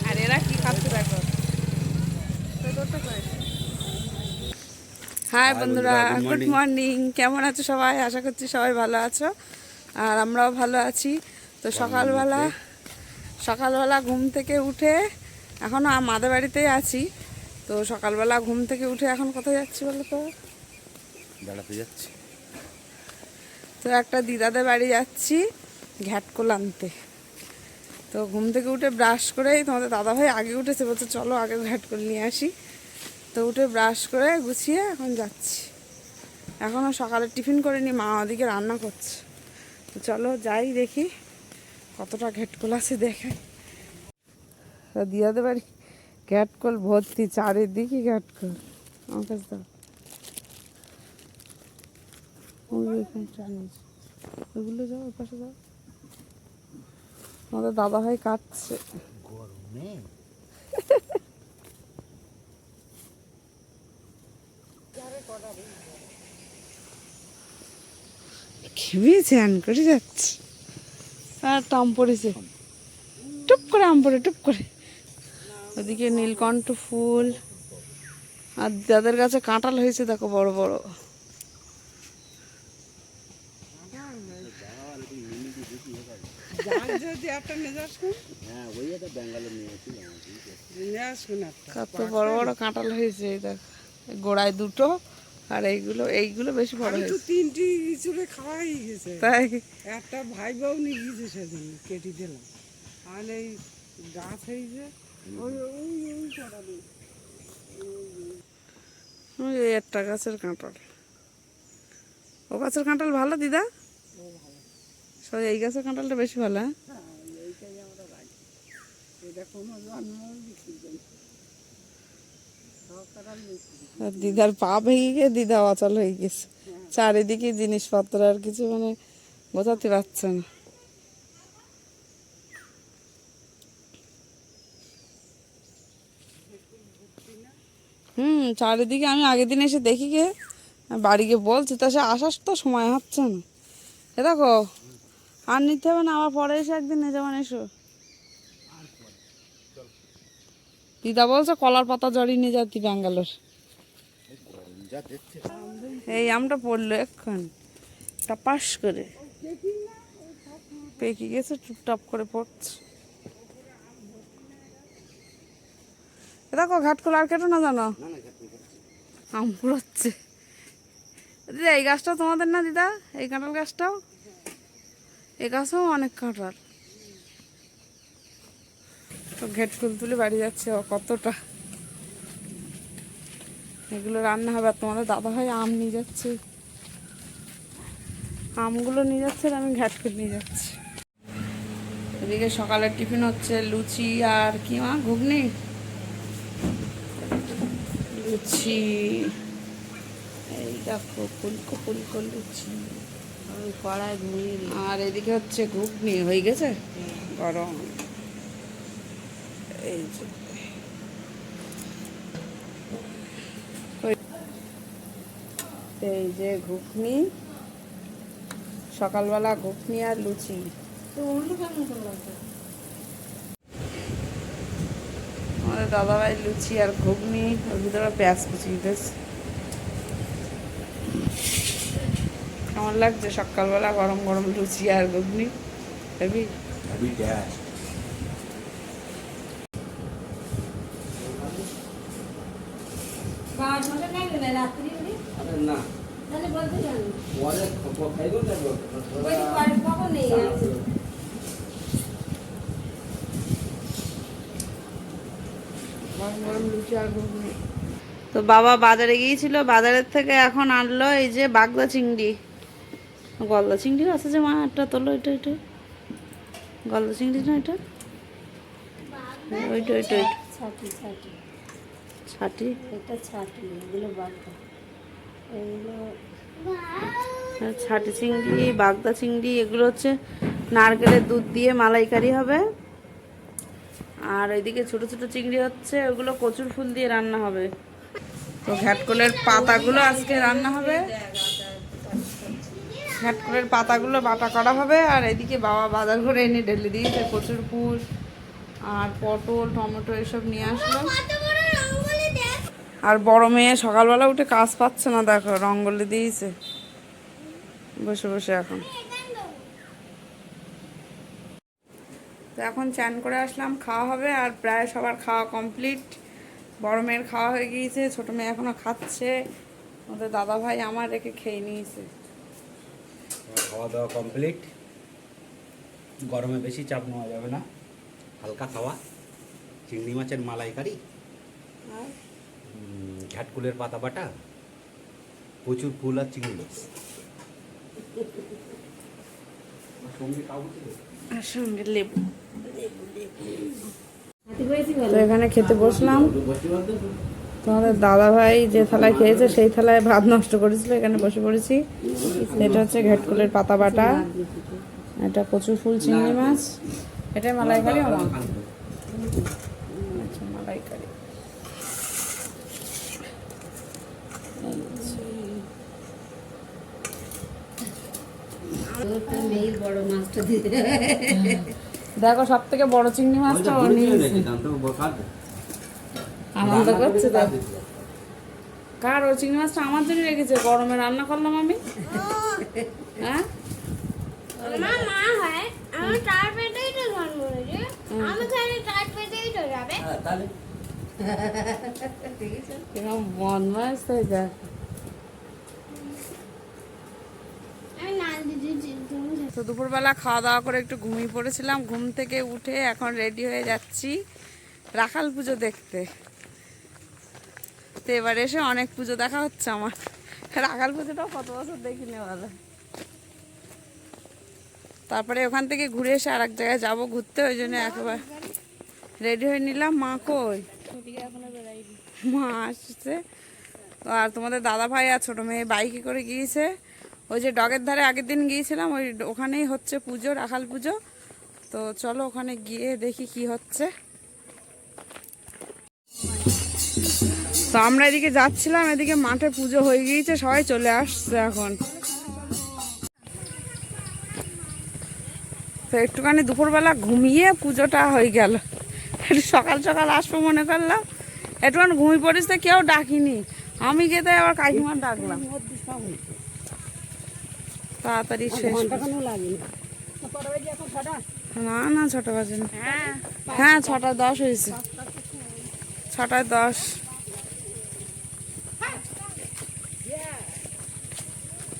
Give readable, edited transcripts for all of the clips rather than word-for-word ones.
আর এরা কি খাচ্ছে দেখো। হাই বন্ধুরা, গুড মর্নিং। কেমন আছো সবাই? আশা করছি সবাই ভালো আছো, আর আমরাও ভালো আছি। তো সকালবেলা ঘুম থেকে উঠে, এখনও আমাদের বাড়িতেই আছি। তো সকালবেলা ঘুম থেকে উঠে এখন কোথায় যাচ্ছি বলো তো? বেড়াতে যাচ্ছি। তো একটা দিদাদের বাড়ি যাচ্ছি ঘ্যাটকোল আনতে। তো ঘুম থেকে উঠে ব্রাশ করেই, তোমাদের দাদাভাই আগে উঠেছে, বলছে চলো আগে ঘ্যাটকোল নিয়ে আসি। তো উঠে ব্রাশ করে গুছিয়ে এখন যাচ্ছি। এখনও সকালে টিফিন করিনি, মা ওদিকে রান্না করছে। তো চলো যাই, দেখি কতটা ঘ্যাটকোল আছে দেখাই। দিদাদের বাড়ি ঘ্যাটকোল ভর্তি, চারিদিকে ঘ্যাটকোল। আমার কাছে দাও, ওইগুলো যাও, ওর পাশে যাও। আমাদের দাদাভাই কাটছে। খেয়েছে, আন করে যাচ্ছে। আর একটা আম পড়েছে, টুপ করে আম পড়ে, টুপ করে। ওদিকে নীলকণ্ঠ ফুল, আর যাদের কাছে কাঁঠাল হয়েছে দেখো বড় বড়। কত বড় বড় কাঁঠাল হয়েছে, এই দেখো গোড়ায় দুটো, আর এইগুলো বেশি বড় হয়েছে। তিনটি চুলে খাওয়াই গেছে, তাই একটা ভাই বউ নিয়ে গিয়েছে, সেজন্য কেটে দিলাম। আর এই গাছ হয়েছে, ওই একটা গাছের কাঁঠাল। ও গাছের কাঁঠাল ভালো দিদা, সব এই গাছের কাঁঠালটা বেশি ভালো। হ্যাঁ, এইটাই আমরা রাখি। এটা কোনো জন্ম বিক্রি করি। আর দিদার পা ভেঙে গিয়ে দিদা অচল হয়ে গেছে। চারিদিকে জিনিসপত্র, আর কিছু মানে বোঝাতে পারছে না। চারিদিকে আমি আগের দিন এসে দেখি গে, বাড়ি গিয়ে বলছি, তা সে আসার তো সময় হচ্ছে না। এ দেখো, আর নিতে হবে না, আবার পরে এসে একদিন নিয়ে যাবেন। এসো, দিদা বলছে কলার পাতা জড়িয়ে নিয়ে যাতি ব্যাঙ্গালোর। এই আমটা পড়লো এক্ষণ টাপাস করে, পেকে গেছে, টুপটাপ করে পড়ছে। দেখো ঘাটকোল আর কেটো না, জানো আম পুড়াচ্ছে। দিদা এই গাছটাও তোমাদের না দিদা? এই কাঁঠাল গাছটাও, এই গাছেও অনেক কাঁঠাল। তো ঘাটকোল তুলে বাড়ি যাচ্ছে। কতটা এগুলো রান্না হবে। আর তোমাদের দাদা ভাই আম নিয়ে যাচ্ছে, আমগুলো নিয়ে যাচ্ছে, আর আমি ঘাটকোল নিয়ে যাচ্ছি। এদিকে সকালের টিফিন হচ্ছে লুচি আর কি মা, ঘুগনি। লুচি, এই দেখো ফুলকো ফুলকো লুচি, কড়াই ঘুমিয়ে। আর এদিকে হচ্ছে ঘুগনি হয়ে গেছে গরম। এই যে ঘুগনি, সকালবেলা ঘুগনি আর লুচি। আমাদের দাদাভাই লুচি আর ঘুগনি, ওর ভিতরে পেঁয়াজ কুচি দিতেছে। কেমন লাগছে সকালবেলা গরম গরম লুচি আর ঘুগনি? হেবি তো বাবা বাজারে গিয়েছিল, বাজারের থেকে এখন আনলো এই যে বাগদা চিংড়ি। গলদা চিংড়িও আছে যে মা, একটা তোলো, এটা এটা গলদা চিংড়ি না, এটা ওইটা ওইটা ছাটি, এটা ছাটি, এগুলো বাগদা, এগুলো ছাটি চিংড়ি, বাগদা চিংড়ি। এগুলো হচ্ছে নারকেলের দুধ দিয়ে মালাইকারি হবে। আর এদিকে ছোট ছোট চিংড়ি হচ্ছে, ওগুলো কচুর ফুল দিয়ে রান্না হবে। তো ঘ্যাটকলের পাতাগুলো আজকে রান্না হবে, ঘ্যাটকলের পাতাগুলো বাটা করা হবে। আর এদিকে বাবা বাজার করে এনে ঢেলে দিয়েছে কচুর ফুল আর পটল টমেটো এসব নিয়ে আসলো। আর বড় মেয়ে সকালবেলা উঠে কাজ পাচ্ছে না, দেখো রঙ্গলি দিয়েছে বসে বসে এখন। তো এখন চান করে আসলাম, খাওয়া হবে। আর প্রায় সবার খাওয়া কমপ্লিট। বড় মেয়ের খাওয়া হয়ে গিয়েছে, ছোটো মেয়ে এখনও খাচ্ছে, ওদের দাদা ভাই আমার রেখে খেয়ে নিয়েছে। খাওয়া দাওয়া কমপ্লিট। গরমে বেশি চাপ নেওয়া যাবে না, হালকা খাওয়া। চিংড়ি মাছের মালাইকারি, আর ঘাটকুলের পাতা বাটা, প্রচুর ফুল আর চিংড়ি মাছ। আর সঙ্গে লেবু। তো এখানে খেতে বসলাম। তোমাদের দাদা ভাই যে থালায় খেয়েছে সেই থালায় ভাত নষ্ট করেছিল, এখানে বসে পড়েছি। এটা হচ্ছে ঘাটকুলের পাতা বাটা, এটা কচুর ফুল চিংড়ি মাছ, এটা মালাইকারি। আচ্ছা মালাইকারি। বড় মাছটা দিতে দেখো সব থেকে বড় চিংড়ি মাছটা ও নিয়েছে, আনন্দ করছে। কার ও চিংড়ি মাছটা আমার জন্য রেখেছে, গরমে রান্না করলাম আমি। হ্যাঁ আমার মা হয়, আমার চার পেটেই তো জন্ম হয়েছে, আমি খালি চার পেটেই তো যাবে। কিরকম বদমাস তাই দেখ। আমি না দিদি তো দুপুরবেলা খাওয়া দাওয়া করে একটু ঘুমিয়ে পড়েছিলাম, ঘুম থেকে উঠে এখন রেডি হয়ে যাচ্ছি রাখাল পুজো দেখতে। তো এবার এসে অনেক পুজো দেখা হচ্ছে আমার। রাখাল পুজোটাও কত বছর দেখিনি বলে। তারপরে ওখান থেকে ঘুরে এসে আর এক জায়গায় যাবো ঘুরতে, ওই জন্য একেবারে রেডি হয়ে নিলাম। মা কই? মা আসছে। আর তোমাদের দাদা ভাই আর ছোটো মেয়ে বাইকে করে গিয়েছে ওই যে ডগের ধারে, আগের দিন গিয়েছিলাম, ওই ওখানেই হচ্ছে পুজো, রাখাল পুজো। তো চলো ওখানে গিয়ে দেখি কি হচ্ছে। তো আমরা এদিকে যাচ্ছিলাম, এদিকে মাঠে পুজো হয়ে গিয়েছে, সবাই চলে আসছে এখন। তো একটুখানি দুপুরবেলা ঘুমিয়ে পুজোটা হয়ে গেল। একটু সকাল সকাল আসবো মনে করলাম, একটুখানি ঘুমিয়ে পড়িস, তো কেউ ডাকিনি, আমি যেতে আবার কাকিমার ডাকলাম। তাড়াতাড়ি শেষ। না না 6টা বাজে না। হ্যাঁ 6:10 হয়েছে, 6:10।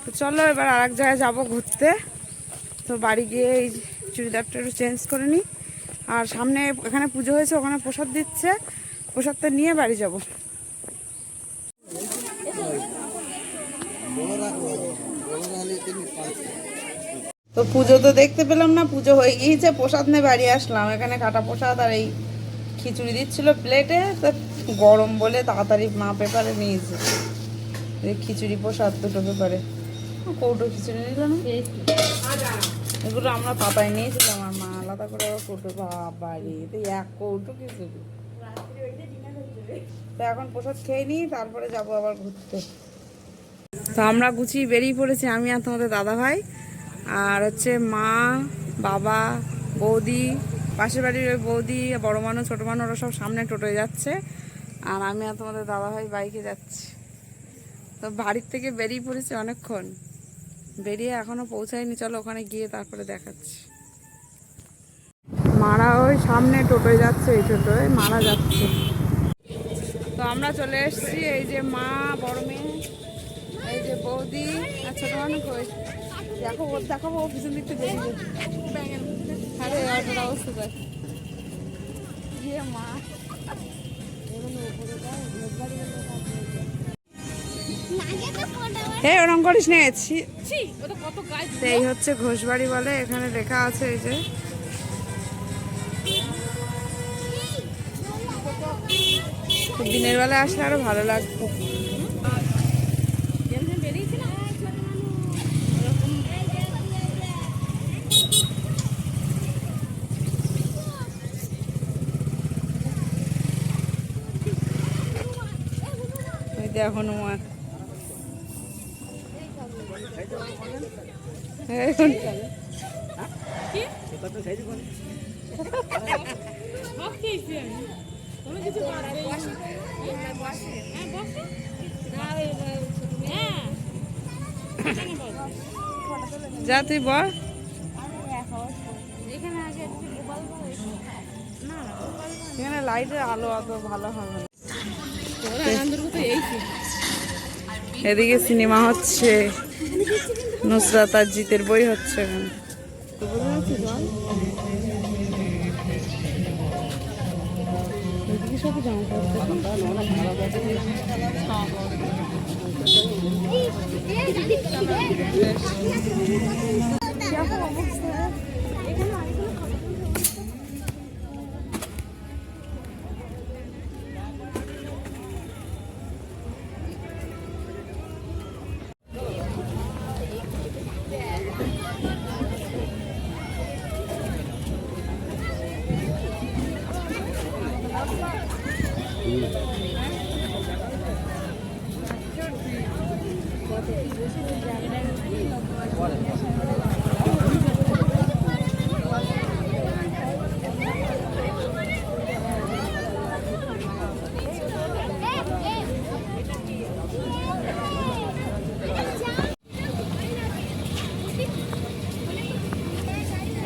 তো চলো এবার আর এক জায়গায় যাবো ঘুরতে। তো বাড়ি গিয়ে এই চুড়িদারটা একটু চেঞ্জ করে নিই। আর সামনে এখানে পুজো হয়েছে, ওখানে প্রসাদ দিচ্ছে, প্রসাদটা নিয়ে বাড়ি যাব। তো পুজো তো দেখতে পেলাম না, পুজো হয়ে গিয়েছে, প্রসাদ নিয়ে বাড়ি আসলাম। এখানে কাটা প্রসাদ আর এই খিচুড়ি দিচ্ছিল প্লেটে, তো গরম বলে তাড়াতাড়ি মা পেপারে নিয়েছে। এই খিচুড়ি প্রসাদ দুটো পেপারে, কৌটো খিচুড়ি নিল না। এগুলো আমরা পাতায় নিয়েছিলাম, আর মা আলাদা করে আবার কৌটো। বাড়ি তো এক কৌটো খিচুড়ি। তো এখন প্রসাদ খেয়ে নিই, তারপরে যাবো আবার ঘুরতে। তো আমরা গুছিয়ে বেরিয়ে পড়েছি, আমি আর তোমাদের দাদা ভাই, আর হচ্ছে মা বাবা বৌদি, পাশের বাড়ির ওই বৌদি, বড় মানুষ ছোটো মানুষ ওরা সব সামনে টোটোয় যাচ্ছে, আর আমি আর তোমাদের দাদা ভাই বাইকে যাচ্ছি। তো বাড়ির থেকে বেরিয়ে পড়েছি অনেকক্ষণ, বেরিয়ে এখনও পৌঁছায়নি। চলো ওখানে গিয়ে তারপরে দেখাচ্ছি। মারা ওই সামনে টোটোয় যাচ্ছে, এই টোটোয় মারা যাচ্ছে। তো আমরা চলে এসেছি, এই যে মা বড় মেয়ে, এই যে বৌদি আর ছোটো মানুষ। ওই দেখো ওর দেখাবো, ও পিছন দিকতে বেরিয়ে আরে অটোর অবস্থা দেখ। মা এই ওরম করিস না। এই হচ্ছে ঘোষবাড়ি বলে, এখানে লেখা আছে এই যে। দিনের বেলা আসলে আরো ভালো লাগতো। দেখ হনুমান। যা তুই বল। এখানে লাইটের আলো অত ভালো হবে না। এদিকে সিনেমা হচ্ছে, নুসরাত আর জিতের বই হচ্ছে এখানে। এদিকে সব জামা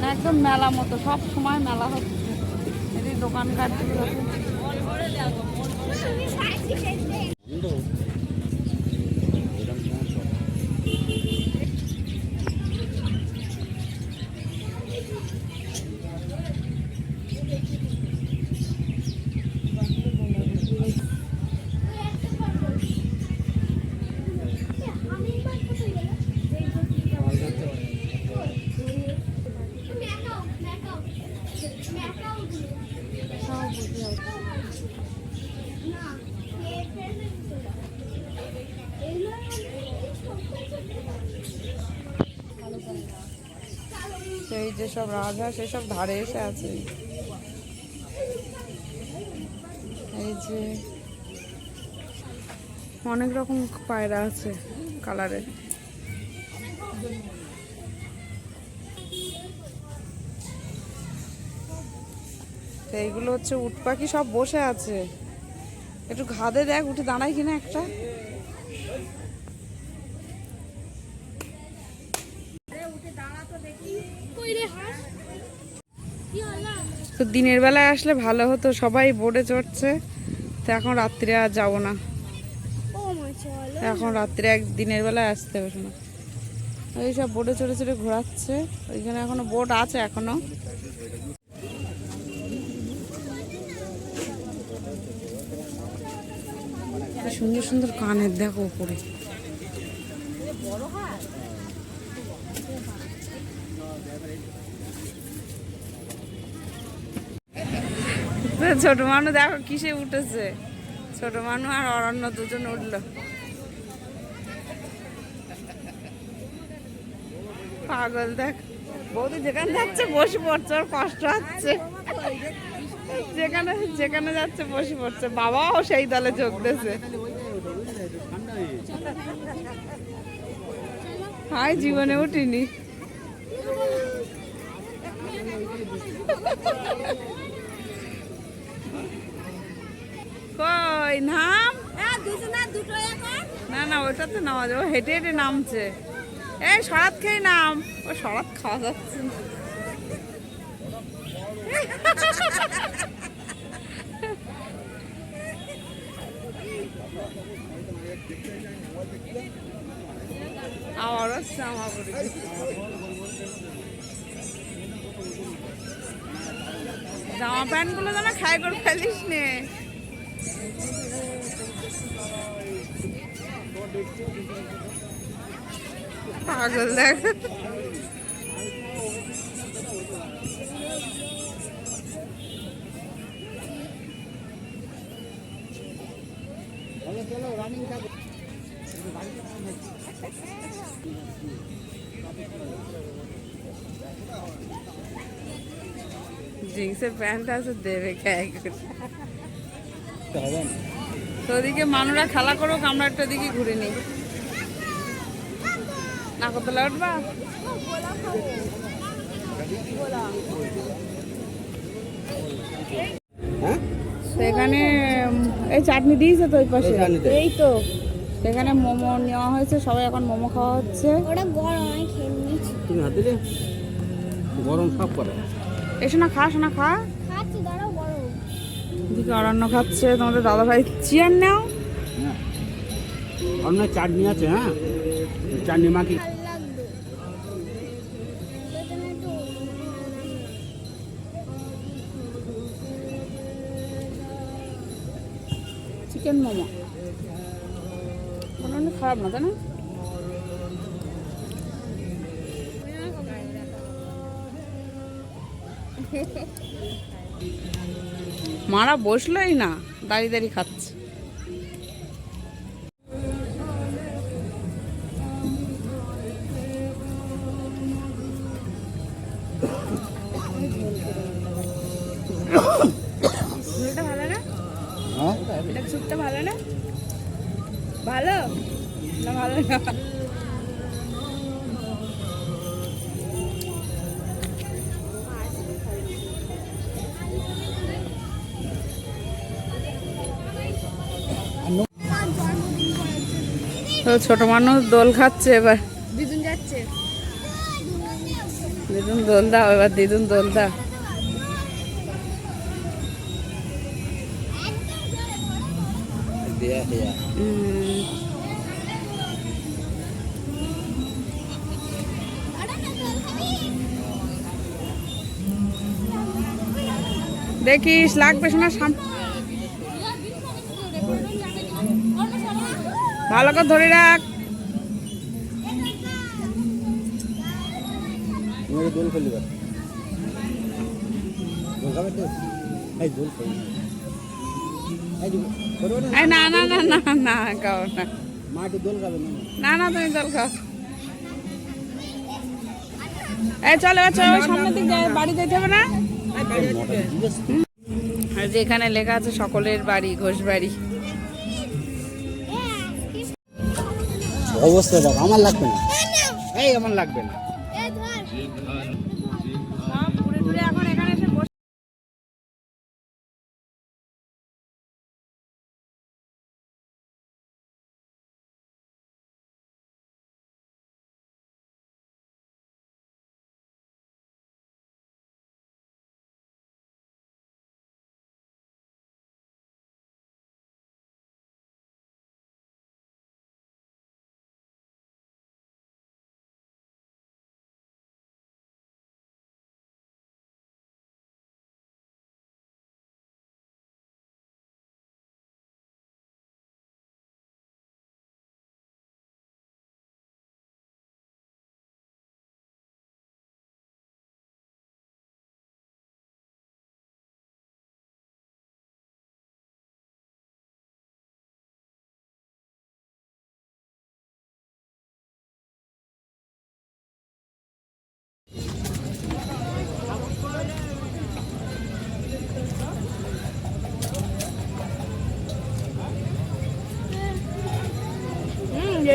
না, একদম মেলা মতো, সব সময় মেলা হচ্ছে। এদিকে দোকানঘাট সেই যেসব রাজহাঁস সেসব ধারে এসে আছে। এই যে অনেক রকম পায়রা আছে কালারের। এইগুলো হচ্ছে উট পাখি, সব বসে আছে। একটু ঘাদে দেখ, উঠে দাঁড়ায় কিনা একটা। তো দিনের বেলায় আসলে ভালো হতো, সবাই বোটে চড়ছে। তো এখন রাত্রে আর যাবো না, এখন রাত্রে দিনের বেলায় আসতে হবে না। ওই সব বোটে চড়ে চড়ে ঘোরাচ্ছে, ওইখানে এখনো বোট আছে এখনো। সুন্দর সুন্দর কানের দেখো উপরে। ছোট মানুষ দেখো কিসে উঠেছে, ছোট মানুষ আর অরণ্য দুজন উঠলো। পাগল দেখ, বৌদি যেখানে যাচ্ছে বসে পড়ছে, ওর কষ্ট হচ্ছে। যেখানে যেখানে যাচ্ছে বসে পড়ছে। বাবাও সেই দলে যোগ দিয়েছে। হাই, জীবনে উঠিনি। কই নাম? না না, ওইটা তো নামা যাবে, হেঁটে হেঁটে নামছে। এই সরাত খেয়ে নাম। ও সরাত খাওয়া যাচ্ছে না। আবার হচ্ছে আমার জামা প্যান্ট গুলো যেন খাই করে ফেলিস নে। পাগল দেখ। জিন্সের প্যান্ট আছে, দেবে খাই করে। তো ওদিকে মানুরা খেলা করুক, আমরা একটা দিকে ঘুরে নিই। নাগরদোলা উঠবা? হ্যাঁ সেখানে এই চাটনি দিয়েছে তো ওই পাশে, চাটনিতে? এই তো সেখানে মোমো নেওয়া হয়েছে, সবাই এখন মোমো খাওয়া হচ্ছে। ওটা গরম আমি খেয়ে নিয়েছি। তুমি হাতে দে, গরম সব করে। এসো না, খা শোনা, খা। খাচ্ছি, দাঁড়াও গরম। এদিকে অরণ্য খাচ্ছে, তোমাদের দাদা ভাই চেয়ার নাও। হ্যাঁ অন্য চাটনি আছে, হ্যাঁ চাটনি মাখি। ভালো লাগবে। এখানে একটু চিকেন মোমো কোনো খারাপ না, তাই না? মারা বসলোই না, দাঁড়িয়ে দাঁড়িয়ে খাচ্ছে। ঝোলটা ভালো না? হ্যাঁ এটা স্যুপটা ভালো না? ভালো না ভালো না? তো ছোট মানুষ দোল খাচ্ছে এবার। দিদুন যাচ্ছে। দিদুন দোল দাও, এবার দিদুন দোল দাও। দেয়া দেয়া দেখিস লাগবে শোনা, ভালো করে ধরে রাখ। তুমি দোল খেলি বা দোল খাবে তো? এই দোল খেলি এই যে করো না, এই না না না না না খাও না, মাটি দোল খাবে না। না না তুমি দোল খাও। এই চল এবার চল, ওই সামনের দিক যায়, বাড়ি যেতে হবে না? আর যে এখানে লেখা আছে সকলের বাড়ি, ঘোষ বাড়ি। অবস্থা দেখ, আমার লাগবে না, এই আমার লাগবে না। ঘুরে ঘুরে এখন এখানে এসে বসে।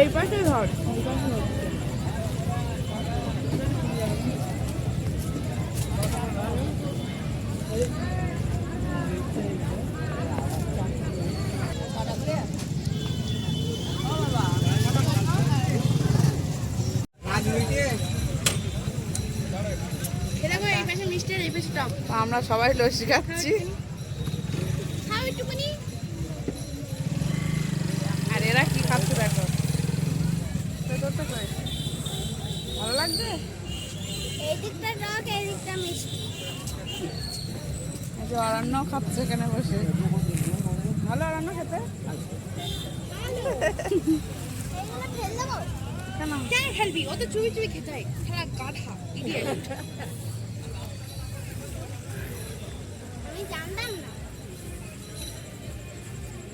এই পাশে ধর, এই পাশে ধর। তো আমরা সবাই লস্যি খাচ্ছি, আর এরা কি খাচ্ছে দেখো। ভালো লাগছে? এই দিকটা টক, এই দিকটা মিষ্টি। এই যে অরণ্য খাচ্ছে এখানে বসে, ভালো অরণ্য খেতে। এগুলো ফেল দেবো? কেন? কেন ফেলবি? ও তো চুই চুই খেতে হয়, খেলা গাধা, ইডিয়েট। আমি জানতাম না,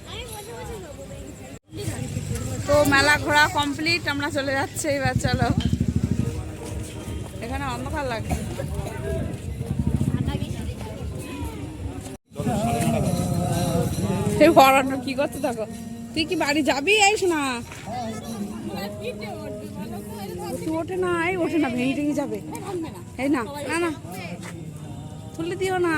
আমি বসে বসে খাবো। তো মেলা ঘোরা কমপ্লিট, আমরা চলে যাচ্ছি এবার। চলো, এখানে অন্ধকার লাগছে। এই পড়ানো কি করতে থাকো? তুই কি বাড়ি যাবি? আইস না, তুই ওঠে না, এই ওঠে না, ভেঙে টেঙে যাবে। এই না না না, তুলে দিও না,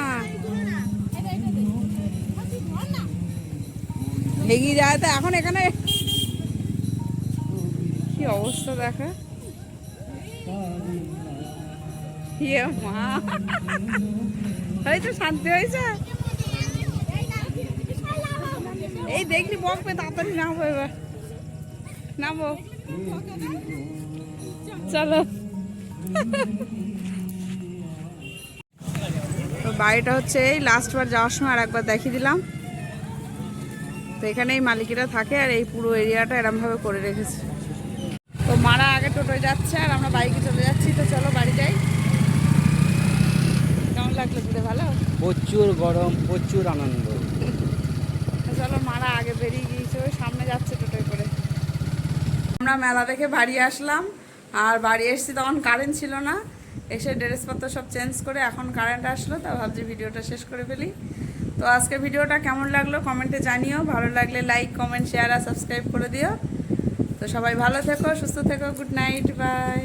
ভেঙে যায় তো। এখন এখানে কি অবস্থা দেখা, ইয়ে মা, হয়েছে শান্তি হয়েছে। এই দেখলি বকবে, তাড়াতাড়ি নামবো, এবার নামবো, চলো। তো বাড়িটা হচ্ছে এই লাস্ট বার যাওয়ার সময় আর একবার দেখিয়ে দিলাম। তো এখানে এই মালিকেরা থাকে আর এই পুরো এরিয়াটা এরমভাবে করে রেখেছে। তো মারা আগে টোটোয় যাচ্ছে আর আমরা বাইকে চলে যাচ্ছি। তো চলো বাড়ি যাই। কেমন লাগলো ঘুরে? ভালো? প্রচুর গরম, প্রচুর আনন্দ। চলো, মারা আগে বেরিয়ে গিয়েছে, ওই সামনে যাচ্ছে টোটোয় করে। আমরা মেলা দেখে বাড়ি আসলাম, আর বাড়ি এসেছি তখন কারেন্ট ছিল না। এসে ড্রেসপত্র সব চেঞ্জ করে এখন কারেন্ট আসলো, তা ভাবছি ভিডিওটা শেষ করে ফেলি। তো আজকে ভিডিওটা কেমন লাগলো কমেন্টে জানিও। ভালো লাগলে লাইক, কমেন্ট, শেয়ার আর সাবস্ক্রাইব করে দিও। তো সবাই ভালো থেকো, সুস্থ থেকো, গুড নাইট, বাই।